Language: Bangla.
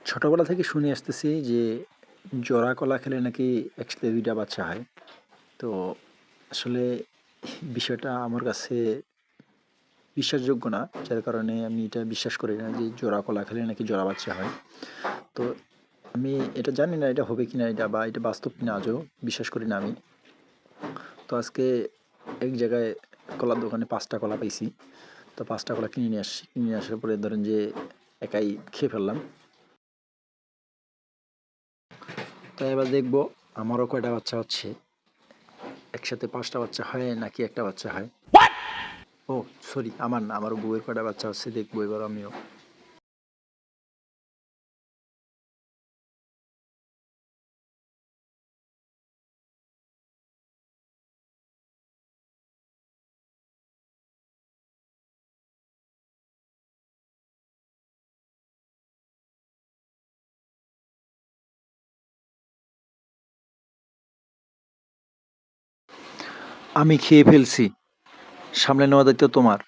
ছোটবেলা থেকে শুনে আসতেছি যে জোড়া কলা খেলে নাকি একসাথে ২ টা বাচ্চা হয়। তো আসলে বিষয়টা আমার কাছে বিশ্বাসযোগ্য না। যার কারণে আমি এটা বিশ্বাস করি না যে জোড়া কলা খেলে নাকি জোড়া বাচ্চা হয়। তো আমি এটা জানি না এটা হবে কিনা এটা বা এটা বাস্তব কিনা আজও বিশ্বাস করি না আমি। তো আজকে এক জায়গায় কলার দোকানে ৫ টা কলা পাইছি। তো ৫ টা কলা কিনে নিয়ে আসছি। কিনে নিয়ে আসার পরে ধরেন যে একাই খেয়ে ফেললাম। তো এবার দেখবো আমারও কয়টা বাচ্চা হচ্ছে। একসাথে ৫ টা বাচ্চা হয় নাকি ১ টা বাচ্চা হয়? ও সরি আমার না, আমার বউয়ের কয়টা বাচ্চা হচ্ছে দেখবো এবার আমিও। আমি খেয়ে ফেলছি। সামলে নেওয়ার দায়িত্ব তোমার।